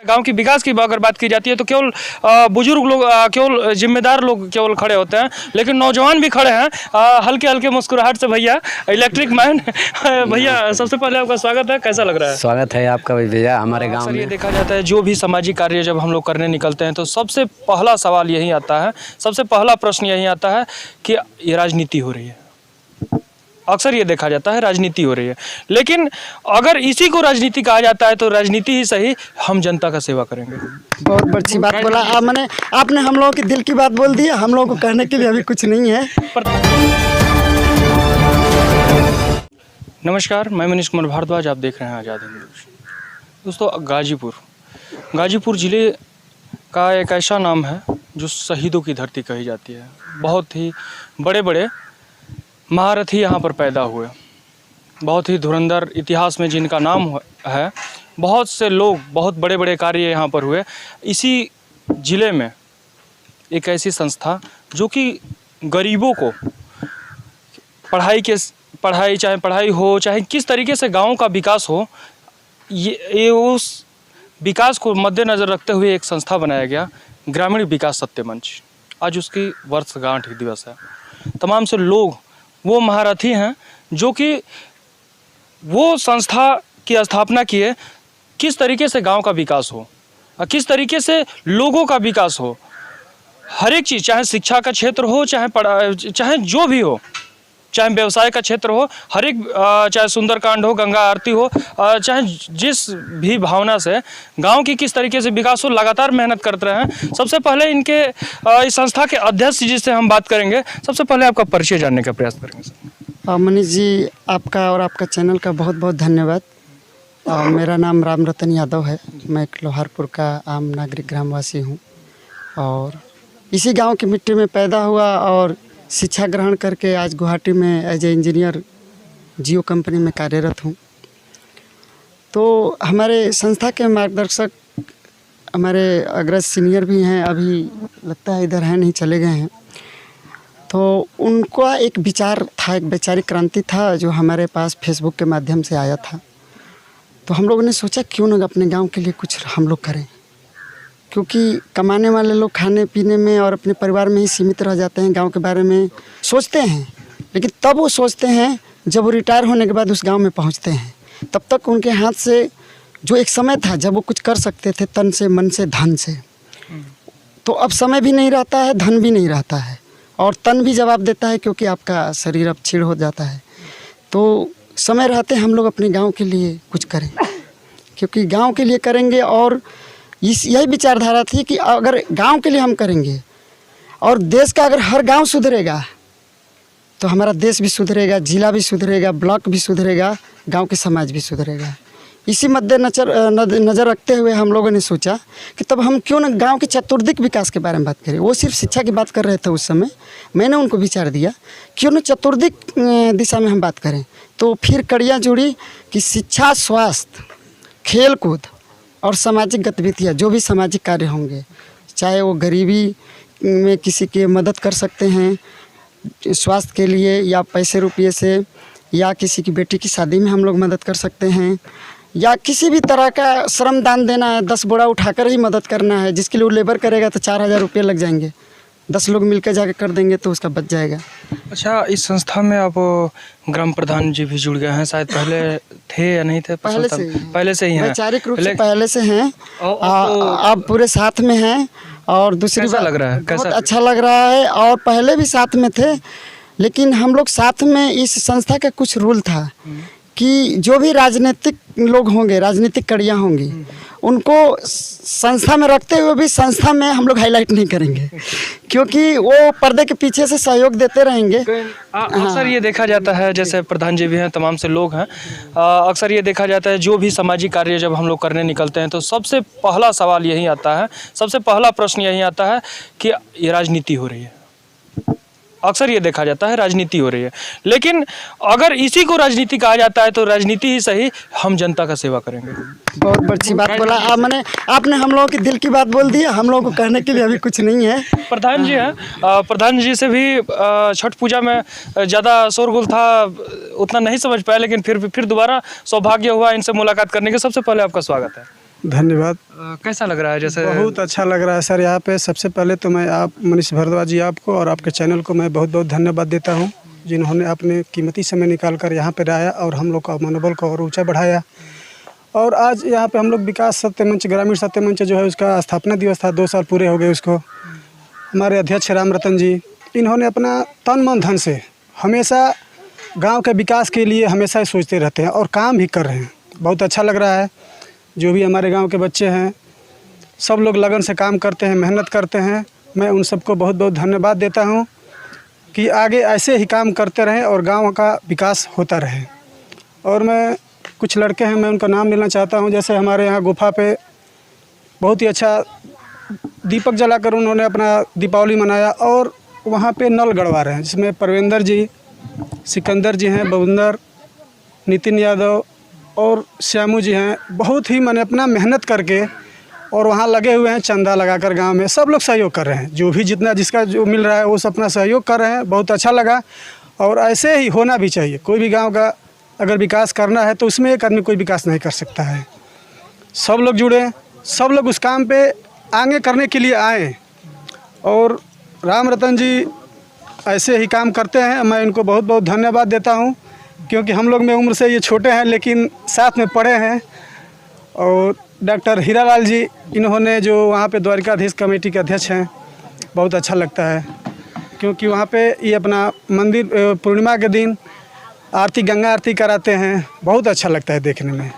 गांव की विकास की अगर बात की जाती है तो केवल बुजुर्ग लोग, केवल जिम्मेदार लोग केवल खड़े होते हैं, लेकिन नौजवान भी खड़े हैं हल्के हल्के मुस्कुराहट से। भैया इलेक्ट्रिक मैन भैया, सबसे पहले आपका स्वागत है, कैसा लग रहा है? स्वागत है आपका भी भैया हमारे गांव में। ये देखा जाता है जो भी सामाजिक कार्य जब हम लोग करने निकलते हैं तो सबसे पहला सवाल यही आता है, सबसे पहला प्रश्न यही आता है कि ये राजनीति हो रही है। अक्सर ये देखा जाता है राजनीति हो रही है, लेकिन अगर इसी को राजनीति कहा जाता है तो राजनीति ही सही, हम जनता का सेवा करेंगे। बहुत अच्छी बात बोला मैंने, आपने हम लोगों की दिल की बात बोल दी। हम लोगों को कहने के लिए अभी कुछ नहीं है। नमस्कार, मैं मनीष कुमार भारद्वाज, आप देख रहे हैं आज़ाद हिंद न्यूज़। दोस्तों, गाजीपुर ज़िले का एक ऐसा नाम है जो शहीदों की धरती कही जाती है। बहुत ही बड़े बड़े महारथी यहाँ पर पैदा हुए, बहुत ही धुरंधर इतिहास में जिनका नाम है। बहुत से लोग, बहुत बड़े बड़े कार्य यहाँ पर हुए। इसी ज़िले में एक ऐसी संस्था जो कि गरीबों को पढ़ाई चाहे पढ़ाई हो, चाहे किस तरीके से गाँव का विकास हो, ये उस विकास को मद्देनज़र रखते हुए एक संस्था बनाया गया, ग्रामीण विकास सत्य मंच। आज उसकी वर्षगांठ दिवस है। तमाम से लोग वो महारथी हैं जो कि वो संस्था की स्थापना किए, किस तरीके से गांव का विकास हो, किस तरीके से लोगों का विकास हो। हर एक चीज़, चाहे शिक्षा का क्षेत्र हो, चाहे जो भी हो, चाहे व्यवसाय का क्षेत्र हो, हर एक, चाहे सुंदरकांड हो, गंगा आरती हो, चाहे जिस भी भावना से गांव की किस तरीके से विकास हो, लगातार मेहनत करते रहे हैं। सबसे पहले इनके इस संस्था के अध्यक्ष जिससे हम बात करेंगे, सबसे पहले आपका परिचय जानने का प्रयास करेंगे। मनीष जी, आपका और आपका चैनल का बहुत बहुत धन्यवाद। मेरा नाम राम रतन यादव है। मैं एक लोहारपुर का आम नागरिक ग्रामवासी हूँ और इसी गाँव की मिट्टी में पैदा हुआ और शिक्षा ग्रहण करके आज गुवाहाटी में as a engineer Jio company में कार्यरत हूँ। तो हमारे संस्था के मार्गदर्शक हमारे अग्रज सीनियर भी हैं, अभी लगता है इधर हैं, नहीं चले गए हैं। तो उनका एक विचार था, एक वैचारिक क्रांति था जो हमारे पास फेसबुक के माध्यम से आया था। तो हम लोगों ने सोचा क्यों ना अपने गांव के लिए कुछ हम लोग करें, क्योंकि कमाने वाले लोग खाने पीने में और अपने परिवार में ही सीमित रह जाते हैं। गांव के बारे में सोचते हैं, लेकिन तब वो सोचते हैं जब वो रिटायर होने के बाद उस गांव में पहुंचते हैं। तब तक उनके हाथ से जो एक समय था जब वो कुछ कर सकते थे, तन से, मन से, धन से, तो अब समय भी नहीं रहता है, धन भी नहीं रहता है और तन भी जवाब देता है, क्योंकि आपका शरीर अब क्षीण हो जाता है। तो समय रहते हम लोग अपने गाँव के लिए कुछ करें, क्योंकि गाँव के लिए करेंगे। और यही विचारधारा थी कि अगर गांव के लिए हम करेंगे और देश का अगर हर गांव सुधरेगा तो हमारा देश भी सुधरेगा, जिला भी सुधरेगा, ब्लॉक भी सुधरेगा, गांव के समाज भी सुधरेगा। इसी नज़र रखते हुए हम लोगों ने सोचा कि तब हम क्यों ना गांव के चतुर्दिक विकास के बारे में बात करें। वो सिर्फ शिक्षा की बात कर रहे थे उस समय, मैंने उनको विचार दिया क्यों ना चतुर्दिक दिशा में हम बात करें। तो फिर कड़ियाँ जुड़ी कि शिक्षा, स्वास्थ्य, खेल कूद और सामाजिक गतिविधियाँ, जो भी सामाजिक कार्य होंगे, चाहे वो गरीबी में किसी की मदद कर सकते हैं स्वास्थ्य के लिए, या पैसे रुपये से, या किसी की बेटी की शादी में हम लोग मदद कर सकते हैं, या किसी भी तरह का श्रम दान देना है, 10 बोरा उठाकर ही मदद करना है, जिसके लिए वो लेबर करेगा तो 4000 रुपये लग जाएंगे, 10 लोग मिलकर जाकर कर देंगे तो उसका बच जाएगा। अच्छा, इस संस्था में आप ग्राम प्रधान जी भी जुड़ गए हैं, शायद पहले थे या नहीं थे? पहले से ही हैं, वैचारिक रूप से पहले से हैं। आप पूरे साथ में हैं। और दूसरी बात, लग रहा है, बहुत अच्छा लग रहा है। और पहले भी साथ में थे, लेकिन हम लोग साथ में, इस संस्था का कुछ रूल था कि जो भी राजनीतिक लोग होंगे, राजनीतिक कड़ियाँ होंगी, उनको संस्था में रखते हुए भी संस्था में हम लोग हाईलाइट नहीं करेंगे, क्योंकि वो पर्दे के पीछे से सहयोग देते रहेंगे। अक्सर ये देखा जाता है, जैसे प्रधान जी भी हैं, तमाम से लोग हैं, अक्सर ये देखा जाता है जो भी सामाजिक कार्य जब हम लोग करने निकलते हैं तो सबसे पहला सवाल यही आता है, सबसे पहला प्रश्न यही आता है कि ये राजनीति हो रही है। अक्सर ये देखा जाता है राजनीति हो रही है, लेकिन अगर इसी को राजनीति कहा जाता है तो राजनीति ही सही, हम जनता का सेवा करेंगे। बहुत अच्छी बात बोला मैंने, आपने हम लोगों की दिल की बात बोल दी। हम लोगों को कहने के लिए अभी कुछ नहीं है। प्रधान जी हैं, प्रधान जी से भी छठ पूजा में ज़्यादा शोरगुल था, उतना नहीं समझ पाया, लेकिन फिर दोबारा सौभाग्य हुआ इनसे मुलाकात करने के। सबसे पहले आपका स्वागत है। धन्यवाद। कैसा लग रहा है? जैसे बहुत अच्छा लग रहा है सर यहाँ पे। सबसे पहले तो मैं आप मनीष भारद्वाज जी आपको और आपके चैनल को मैं बहुत बहुत धन्यवाद देता हूँ, जिन्होंने अपने कीमती समय निकाल कर यहाँ पर आया और हम लोग का मनोबल को और ऊंचा बढ़ाया। और आज यहाँ पे हम लोग विकास सत्य मंच, ग्रामीण सत्य मंच जो है उसका स्थापना दिवस था, 2 साल पूरे हो गए उसको। हमारे अध्यक्ष राम रतन जी, इन्होंने अपना तन मन धन से हमेशा गांव के विकास के लिए हमेशा सोचते रहते हैं और काम भी कर रहे हैं। बहुत अच्छा लग रहा है। जो भी हमारे गांव के बच्चे हैं सब लोग लगन से काम करते हैं, मेहनत करते हैं। मैं उन सबको बहुत बहुत धन्यवाद देता हूं कि आगे ऐसे ही काम करते रहें और गांव का विकास होता रहे। और मैं कुछ लड़के हैं, मैं उनका नाम लेना चाहता हूं। जैसे हमारे यहाँ गुफा पे बहुत ही अच्छा दीपक जलाकर उन्होंने अपना दीपावली मनाया और वहाँ पे नल गड़वा रहे हैं, जिसमें परवेंद्र जी, सिकंदर जी हैं, बवंदर, नितिन यादव और श्यामू जी हैं। बहुत ही मैंने अपना मेहनत करके और वहाँ लगे हुए हैं, चंदा लगाकर गांव में सब लोग सहयोग कर रहे हैं। जो भी जितना जिसका जो मिल रहा है वो सब अपना सहयोग कर रहे हैं। बहुत अच्छा लगा और ऐसे ही होना भी चाहिए। कोई भी गांव का अगर विकास करना है तो उसमें एक आदमी कोई विकास नहीं कर सकता है। सब लोग जुड़े, सब लोग उस काम पे आगे करने के लिए आए और राम रतन जी ऐसे ही काम करते हैं। मैं इनको बहुत बहुत धन्यवाद देता हूं, क्योंकि हम लोग में उम्र से ये छोटे हैं लेकिन साथ में पढ़े हैं। और डॉक्टर हीरालाल जी, इन्होंने जो वहाँ पे द्वारिकाधीश कमेटी के अध्यक्ष हैं, बहुत अच्छा लगता है क्योंकि वहाँ पे ये अपना मंदिर पूर्णिमा के दिन आरती, गंगा आरती कराते हैं। बहुत अच्छा लगता है देखने में।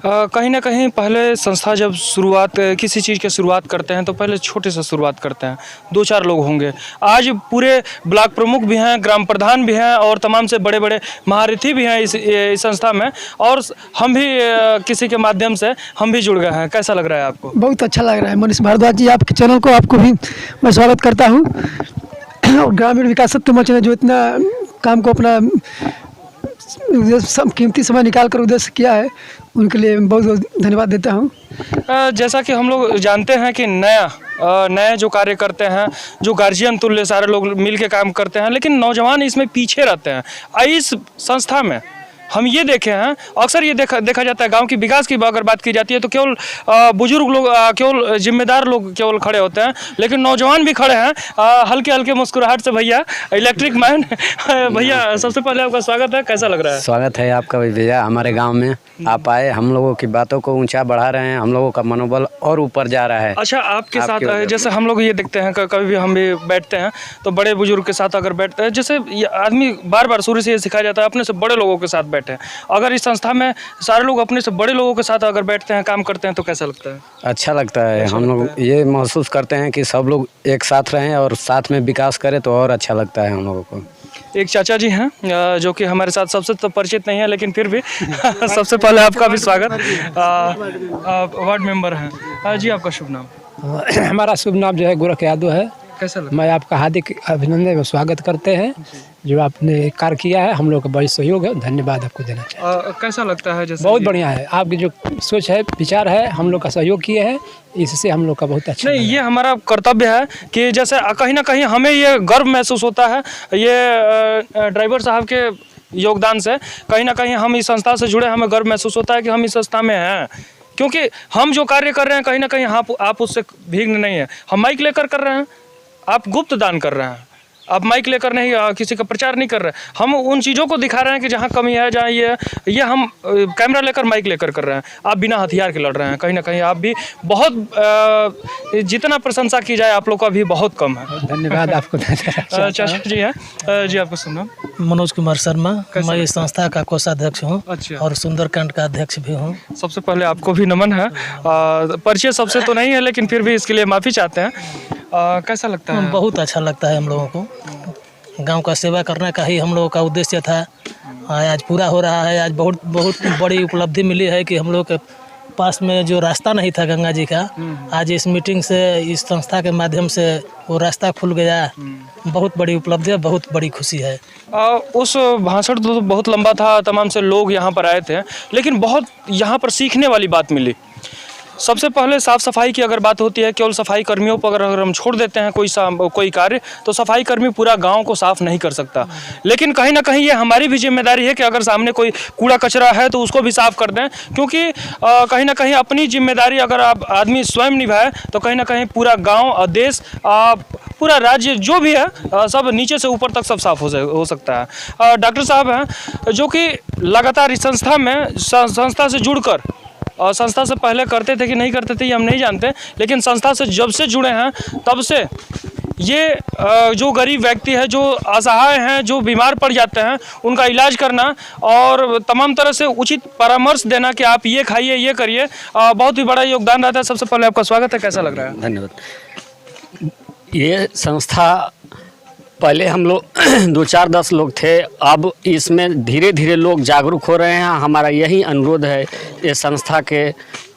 कहीं ना कहीं पहले संस्था जब शुरुआत किसी चीज़ की शुरुआत करते हैं तो पहले छोटे से शुरुआत करते हैं, 2-4 लोग होंगे। आज पूरे ब्लॉक प्रमुख भी हैं, ग्राम प्रधान भी हैं और तमाम से बड़े बड़े महारथी भी हैं इस संस्था में। और हम भी किसी के माध्यम से हम भी जुड़ गए हैं। कैसा लग रहा है आपको? बहुत अच्छा लग रहा है। मनीष भारद्वाज जी, आपके चैनल को आपको भी मैं स्वागत करता हूँ। और ग्रामीण विकास सत्य मंच ने जो इतना काम को अपना सब कीमती समय निकाल कर उद्देश्य किया है, उनके लिए बहुत बहुत धन्यवाद देता हूँ। जैसा कि हम लोग जानते हैं कि नए जो कार्य करते हैं, जो गार्जियन तुल्य सारे लोग मिल के काम करते हैं, लेकिन नौजवान इसमें पीछे रहते हैं। इस संस्था में हम ये देखे हैं, अक्सर ये देखा जाता है, गांव की विकास की अगर बात की जाती है तो केवल बुजुर्ग लोग, केवल जिम्मेदार लोग केवल खड़े होते हैं, लेकिन नौजवान भी खड़े हैं हल्के हल्के मुस्कुराहट से। भैया इलेक्ट्रिक मैन भैया, सबसे पहले आपका स्वागत है। कैसा लग रहा है? स्वागत है आपका भी भैया। हमारे गांव में आप आए, हम लोगों की बातों को ऊंचा बढ़ा रहे हैं, हम लोगों का मनोबल और ऊपर जा रहा है। अच्छा, आपके साथ जैसे हम लोग ये देखते हैं, कभी भी हम भी बैठते हैं तो बड़े बुजुर्ग के साथ अगर बैठते हैं, जैसे आदमी बार बार शुरू से ये सिखाया जाता है अपने से बड़े लोगों के साथ बैठे। अगर इस संस्था में सारे लोग अपने से बड़े लोगों के साथ अगर बैठते हैं, काम करते हैं तो कैसा लगता है? अच्छा लगता है। हम लोग ये महसूस करते हैं कि सब लोग एक साथ रहें और साथ में विकास करें तो और अच्छा लगता है हम लोगों को। एक चाचा जी हैं जो कि हमारे साथ सबसे तो परिचित नहीं है, लेकिन फिर भी सबसे पहले आपका भी स्वागत। वार्ड मेंबर हैं जी, आपका शुभ नाम? हमारा शुभ नाम जो है गोरख यादव है। कैसा लगता है? मैं आपका हार्दिक अभिनंदन व स्वागत करते हैं। जो आपने कार्य किया है, हम लोग का बड़ी सहयोग है, धन्यवाद आपको देना चाहिए। कैसा लगता है? जैसे बहुत बढ़िया है, आपकी जो सोच है, विचार है, हम लोग का सहयोग किए हैं, इससे हम लोग का बहुत अच्छा। नहीं, ये हमारा कर्तव्य है कि जैसे कहीं ना कहीं हमें ये गर्व महसूस होता है, ये ड्राइवर साहब के योगदान से कहीं ना कहीं हम इस संस्था से जुड़े, हमें गर्व महसूस होता है कि हम इस संस्था में हैं, क्योंकि हम जो कार्य कर रहे हैं कहीं ना कहीं आप उससे भीग नहीं है। हम माइक लेकर कर रहे हैं, आप गुप्त दान कर रहे हैं, आप माइक लेकर नहीं किसी का प्रचार नहीं कर रहे। हम उन चीज़ों को दिखा रहे हैं कि जहाँ कमी है, जहाँ ये हम कैमरा लेकर, माइक लेकर कर रहे हैं। आप बिना हथियार के लड़ रहे हैं। कहीं ना कहीं आप भी बहुत जितना प्रशंसा की जाए आप लोग का भी बहुत कम है। धन्यवाद आपको। चाचा जी हैं जी, आपको सुनना। मनोज कुमार शर्मा, मैं इस संस्था का कोषाध्यक्ष हूँ। अच्छा। और सुंदरकांड का अध्यक्ष भी हूँ। सबसे पहले आपको भी नमन है। परिचय सबसे तो नहीं है, लेकिन फिर भी इसके लिए माफ़ी चाहते हैं। कैसा लगता है? बहुत अच्छा लगता है हम लोगों को। गांव का सेवा करने का ही हम लोगों का उद्देश्य था, आज पूरा हो रहा है। आज बहुत बड़ी उपलब्धि मिली है कि हम लोग के पास में जो रास्ता नहीं था गंगा जी का, आज इस मीटिंग से, इस संस्था के माध्यम से वो रास्ता खुल गया। बहुत बड़ी उपलब्धि है, बहुत बड़ी खुशी है। उस भाषण तो बहुत लंबा था, तमाम से लोग यहाँ पर आए थे, लेकिन बहुत यहाँ पर सीखने वाली बात मिली। सबसे पहले साफ़ सफाई की अगर बात होती है, केवल सफाई कर्मियों पर अगर हम छोड़ देते हैं कोई कार्य, तो सफाई कर्मी पूरा गांव को साफ़ नहीं कर सकता। लेकिन कहीं ना कहीं ये हमारी भी जिम्मेदारी है कि अगर सामने कोई कूड़ा कचरा है तो उसको भी साफ़ कर दें, क्योंकि कहीं ना कहीं अपनी जिम्मेदारी अगर आप आदमी स्वयं निभाए तो कहीं ना कहीं पूरा गाँव और देश, पूरा राज्य जो भी है, सब नीचे से ऊपर तक सब साफ हो सकता है। डॉक्टर साहब हैं जो कि लगातार इस संस्था में संस्था से जुड़कर, संस्था से पहले करते थे कि नहीं करते थे ये हम नहीं जानते, लेकिन संस्था से जब से जुड़े हैं तब से ये जो गरीब व्यक्ति है, जो असहाय हैं, जो बीमार पड़ जाते हैं, उनका इलाज करना और तमाम तरह से उचित परामर्श देना कि आप ये खाइए, ये करिए, बहुत ही बड़ा योगदान रहता है। सबसे पहले आपका स्वागत है, कैसा लग रहा है? धन्यवाद। ये संस्था पहले हम लोग 2-4-10 लोग थे, अब इसमें धीरे धीरे लोग जागरूक हो रहे हैं। हमारा यही अनुरोध है ये संस्था के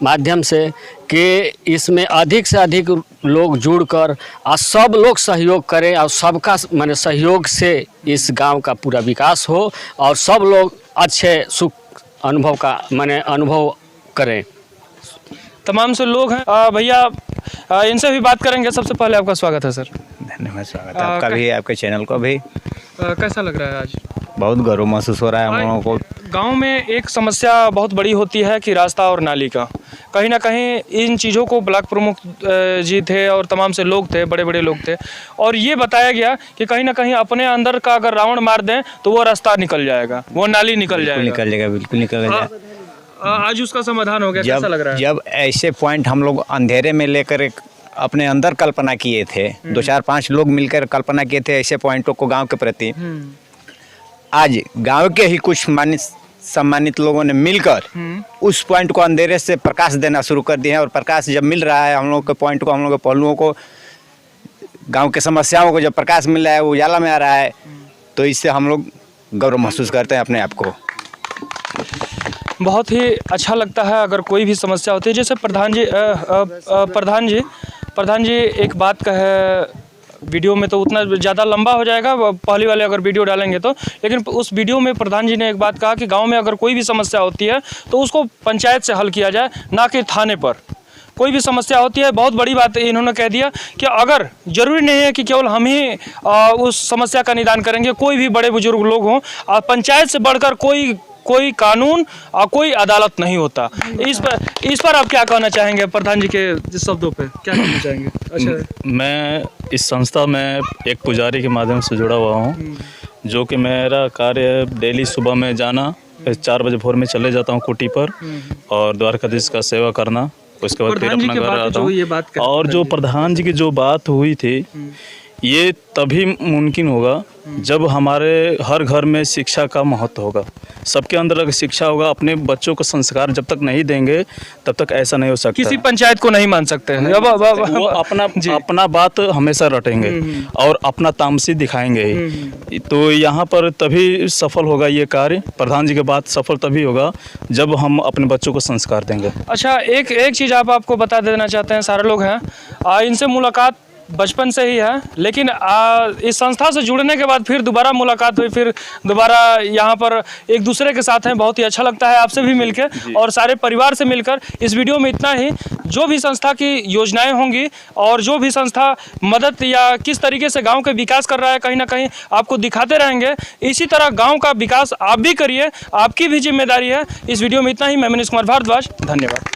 माध्यम से कि इसमें अधिक से अधिक लोग जुड़कर और सब लोग सहयोग करें और सबका माने सहयोग से इस गांव का पूरा विकास हो और सब लोग अच्छे सुख अनुभव का माने अनुभव करें। तमाम से लोग हैं। भैया इनसे भी बात करेंगे। सबसे पहले आपका स्वागत है सर। धन्यवाद, स्वागत है आपका भी, आपके चैनल को भी। कैसा लग रहा है आज? बहुत गर्व महसूस हो रहा है हम लोगों को। गांव में एक समस्या बहुत बड़ी होती है कि रास्ता और नाली का। कहीं ना कहीं इन चीज़ों को ब्लॉक प्रमुख जी थे और तमाम से लोग थे, बड़े बड़े लोग थे, और ये बताया गया कि कहीं ना कहीं अपने अंदर का अगर रावण मार दें तो वो रास्ता निकल जाएगा, वो नाली निकल जाएगा, बिल्कुल निकल जाएगा। आज उसका समाधान हो गया, कैसा लग रहा है? जब ऐसे पॉइंट हम लोग अंधेरे में लेकर एक अपने अंदर कल्पना किए थे, 2-4-5 लोग मिलकर कल्पना किए थे ऐसे पॉइंटों को गांव के प्रति, आज गांव के ही कुछ सम्मानित लोगों ने मिलकर उस पॉइंट को अंधेरे से प्रकाश देना शुरू कर दिए हैं। और प्रकाश जब मिल रहा है हम लोग के पॉइंट को, हम लोग के पहलुओं को, गांव के समस्याओं को जब प्रकाश मिल रहा है, उजाला में आ रहा है, तो इससे हम लोग गौरव महसूस करते हैं अपने आप को। बहुत ही अच्छा लगता है अगर कोई भी समस्या होती है। जैसे प्रधान जी एक बात कहे, वीडियो में तो उतना ज़्यादा लंबा हो जाएगा पहली वाले अगर वीडियो डालेंगे तो, लेकिन उस वीडियो में प्रधान जी ने एक बात कहा कि गांव में अगर कोई भी समस्या होती है तो उसको पंचायत से हल किया जाए, ना कि थाने पर। कोई भी समस्या होती है, बहुत बड़ी बात इन्होंने कह दिया कि अगर ज़रूरी नहीं है कि केवल हम ही उस समस्या का निदान करेंगे, कोई भी बड़े बुजुर्ग लोग हों, पंचायत से बढ़कर कोई कानून और कोई अदालत नहीं होता। इस पर आप क्या कहना चाहेंगे प्रधान जी के शब्दों पे, क्या कहना चाहेंगे? अच्छा, मैं इस संस्था में एक पुजारी के माध्यम से जुड़ा हुआ हूँ, जो कि मेरा कार्य डेली सुबह में जाना, 4 बजे भोर में चले जाता हूँ कुटी पर और द्वारकाधीश का सेवा करना, उसके बाद फिर अपना घर आता हूँ। और जो प्रधान जी की जो बात हुई थी, ये तभी मुमकिन होगा जब हमारे हर घर में शिक्षा का महत्व होगा, सबके अंदर अगर शिक्षा होगा, अपने बच्चों को संस्कार जब तक नहीं देंगे तब तक ऐसा नहीं हो सकता। किसी पंचायत को नहीं मान सकते हैं, वो अपना बात हमेशा रटेंगे और अपना तामसी दिखाएंगे ही। तो यहाँ पर तभी सफल होगा ये कार्य, प्रधान जी के बात सफल तभी होगा जब हम अपने बच्चों को संस्कार देंगे। अच्छा, एक चीज़ आपको बता देना चाहते हैं, सारे लोग हैं, इनसे मुलाकात बचपन से ही है, लेकिन इस संस्था से जुड़ने के बाद फिर दोबारा मुलाकात हुई, फिर दोबारा यहाँ पर एक दूसरे के साथ हैं। बहुत ही अच्छा लगता है आपसे भी मिलकर और सारे परिवार से मिलकर। इस वीडियो में इतना ही। जो भी संस्था की योजनाएं होंगी और जो भी संस्था मदद या किस तरीके से गांव के विकास कर रहा है, कहीं ना कहीं आपको दिखाते रहेंगे। इसी तरह गाँव का विकास आप भी करिए, आपकी भी जिम्मेदारी है। इस वीडियो में इतना ही। मैं मनीष कुमार भारद्वाज, धन्यवाद।